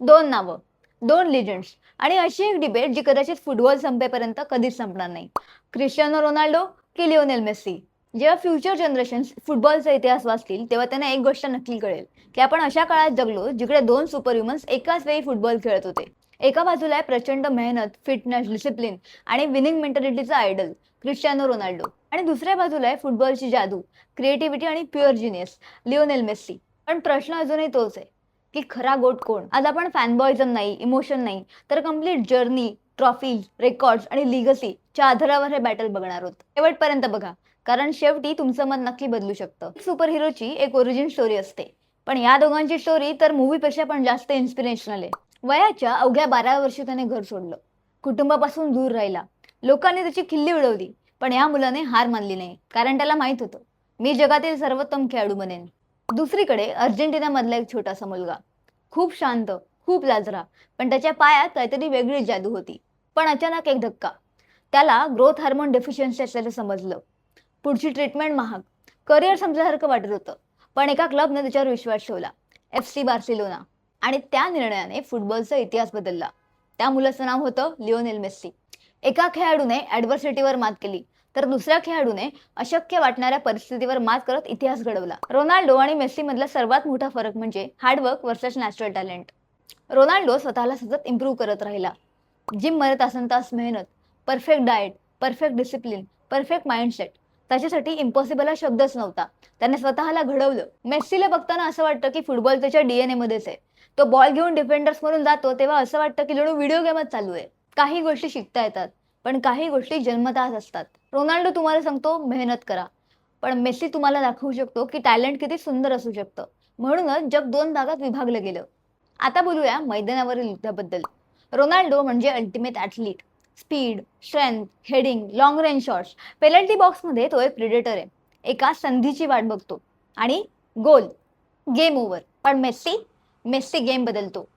दोन नावं, दोन लिजंड्स आणि अशी एक डिबेट जी कदाचित फुटबॉल संपेपर्यंत कधीच संपणार नाही. क्रिस्टियानो रोनाल्डो की लिओनेल मेस्सी? जेव्हा फ्युचर जनरेशन्स फुटबॉलचा इतिहास वाचतील तेव्हा त्यांना एक गोष्ट नक्की कळेल की आपण अशा काळात जगलो जिकडे दोन सुपर ह्युमन्स एकाच वेळी फुटबॉल खेळत होते. एका बाजूला आहे प्रचंड मेहनत, फिटनेस, डिसिप्लिन आणि विनिंग मेंटॅलिटीचा आयडल क्रिस्टियानो रोनाल्डो आणि दुसऱ्या बाजूला आहे फुटबॉलची जादू, क्रिएटिव्हिटी आणि प्युअर जिनियस लिओनेल मेस्सी. पण प्रश्न अजूनही तोच आहे की खरा गोट कोण? आज आपण फॅनबॉयझम नाही, इमोशन नाही, तर कम्प्लीट जर्नी, ट्रॉफीज, रेकॉर्ड्स आणि लिगसीच्या आधारावर हे बॅटल बघणार आहोत. शेवटपर्यंत बघा, कारण शेवटी तुमचं मत नक्की बदलू शकतं. सुपर हिरोची एक ओरिजिन स्टोरी असते, पण या दोघांची स्टोरी तर मूवीपेक्षा पण जास्त इन्स्पिरेशनल आहे. वयाच्या अवघ्या 12 वर्षी त्याने घर सोडलं, कुटुंबापासून दूर राहिला, लोकांनी त्याची खिल्ली उडवली, पण या मुलाने हार मानली नाही, कारण त्याला माहित होतं, मी जगातील सर्वोत्तम खेळाडू बनेन. दुसरीकडे अर्जेंटिनामधला एक छोटासा मुलगा, खूप शांत, खूप लाजरा, पण त्याच्या पायात काहीतरी वेगळी जादू होती. पण अचानक एक धक्का, त्याला ग्रोथ हार्मोन डेफिशियन्सी असल्याचं समजलं. पुढची ट्रीटमेंट महाग, करिअर संपल्यासारखं वाटत होतं. पण एका क्लबने त्याच्यावर विश्वास ठेवला, FC बार्सिलोना, आणि त्या निर्णयाने फुटबॉलचा इतिहास बदलला. त्या मुलाचं नाव होतं लिओनेल मेस्सी. एका खेळाडूने ॲडव्हर्सिटीवर मात केली, तर दुसऱ्या खेळाडूने अशक्य वाटणाऱ्या परिस्थितीवर मात करत इतिहास घडवला. रोनाल्डो आणि मेस्सी मधला सर्वात मोठा फरक म्हणजे hard work versus natural talent. Ronaldo स्वतःला सतत इम्प्रूव्ह करत राहिला. जिम मध्ये तासनतास मेहनत, perfect diet, perfect discipline, perfect mindset. त्याच्यासाठी इम्पॉसिबल हा शब्दच नव्हता. त्याने स्वतःला घडवलं. मेस्सीला बघताना असं वाटतं की फुटबॉल त्याच्या DNA मध्येच आहे. तो बॉल घेऊन डिफेंडर्स म्हणून जातो तेव्हा असं वाटतं की जणू व्हिडिओ गेमच चालू आहे. काही गोष्टी शिकता येतात, पण काही गोष्टी जन्मतःच असतात. रोनाल्डो तुम्हाला सांगतो मेहनत करा, पण मेस्सी तुम्हाला दाखवू शकतो की टॅलेंट किती सुंदर असू शकतं. म्हणूनच जग दोन भागात विभागलं गेलं. आता बोलूया मैदानावरील युद्धाबद्दल. रोनाल्डो म्हणजे ultimate athlete. Speed, strength, heading, long range shots. Penalty बॉक्समध्ये तो एक प्रेडेटर आहे. एका संधीची वाट बघतो आणि गोल, गेम ओव्हर. पण मेस्सी, मेस्सी गेम बदलतो.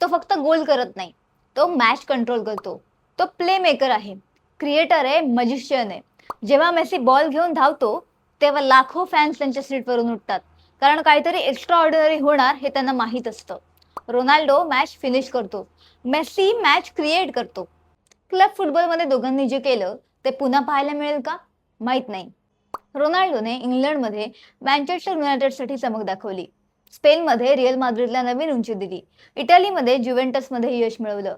तो फक्त गोल करत नाही, तो मॅच कंट्रोल करतो. तो प्ले मेकर आहे, क्रिएटर आहे, मजिशियन आहे. जेव्हा मेस्सी बॉल घेऊन धावतो तेव्हा लाखो फॅन्स त्यांच्या सीटवरून उठतात, कारण काहीतरी एक्स्ट्रा ऑर्डिनरी होणार हे त्यांना माहीत असतं. रोनाल्डो मॅच फिनिश करतो, मेस्सी मॅच क्रिएट करतो. क्लब फुटबॉलमध्ये दोघांनी जे केलं ते पुन्हा पाहायला मिळेल का? माहित नाही. रोनाल्डोने इंग्लंडमध्ये मँचेस्टर युनायटेडसाठी चमक दाखवली, स्पेनमध्ये रिअल माद्रिदला नवीन उंची दिली, इटलीमध्ये ज्युव्हेंटसमध्ये यश मिळवलं.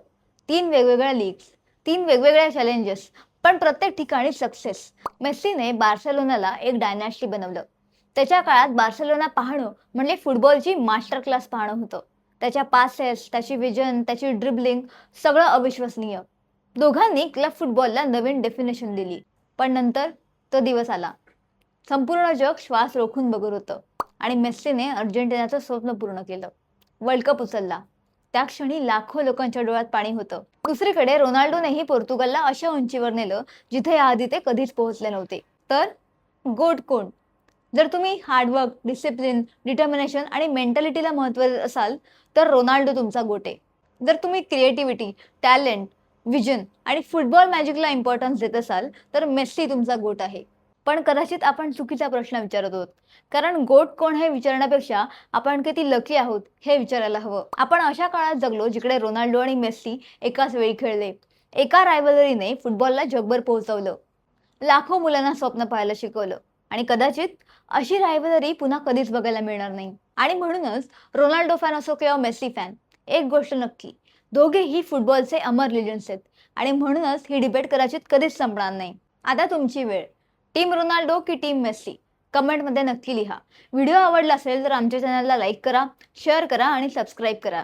3 वेगवेगळ्या लीग्स, 3 वेगवेगळ्या चॅलेंजेस, पण प्रत्येक ठिकाणी सक्सेस. मेस्सीने बार्सेलोनाला एक डायनॅस्टी बनवलं. त्याच्या काळात बार्सेलोना पाहणं म्हणजे फुटबॉलची मास्टर क्लास पाहणं होतं. त्याच्या पासेस, त्याची विजन, त्याची ड्रिबलिंग, सगळं अविश्वसनीय. दोघांनी क्लब फुटबॉलला नवीन डेफिनेशन दिली. पण नंतर तो दिवस आला, संपूर्ण जग श्वास रोखून बघत होतं आणि मेस्सीने अर्जेंटिनाचं स्वप्न पूर्ण केलं, वर्ल्ड कप उचलला. त्या क्षणी लाखो लोकांच्या डोळ्यात पाणी होतं. दुसरीकडे रोनाल्डोनेही पोर्तुगालला अशा उंचीवर नेलं जिथे याआधी ते कधीच पोहोचले नव्हते. तर गोट कोण? जर तुम्ही हार्डवर्क, डिसिप्लिन, डिटर्मिनेशन आणि मेंटॅलिटीला महत्त्व देत असाल तर रोनाल्डो तुमचा गोट आहे. जर तुम्ही क्रिएटिव्हिटी, टॅलेंट, विजन आणि फुटबॉल मॅजिकला इम्पॉर्टन्स देत असाल तर मेस्सी तुमचा गोट आहे. पण कदाचित आपण चुकीचा प्रश्न विचारत आहोत, कारण गोट कोण हे विचारण्यापेक्षा आपण किती लकी आहोत हे विचारायला हवं. आपण अशा काळात जगलो जिकडे रोनाल्डो आणि मेस्सी एकाच वेळी खेळले. एका रायव्हलरीने फुटबॉलला जगभर पोहोचवलं, लाखो मुलांना स्वप्न पाहायला शिकवलं, आणि कदाचित अशी रायव्हलरी पुन्हा कधीच बघायला मिळणार नाही. आणि म्हणूनच रोनाल्डो फॅन असो किंवा मेस्सी फॅन, एक गोष्ट नक्की, दोघेही फुटबॉलचे अमर लिजंड्स आहेत आणि म्हणूनच ही डिबेट कदाचित कधीच संपणार नाही. आता तुमची वेळ. टीम रोनाल्डो की टीम मेस्सी? कमेंटमध्ये नक्की लिहा. व्हिडिओ आवडला असेल तर आमच्या चॅनलला लाईक करा, शेअर करा आणि सबस्क्राईब करा.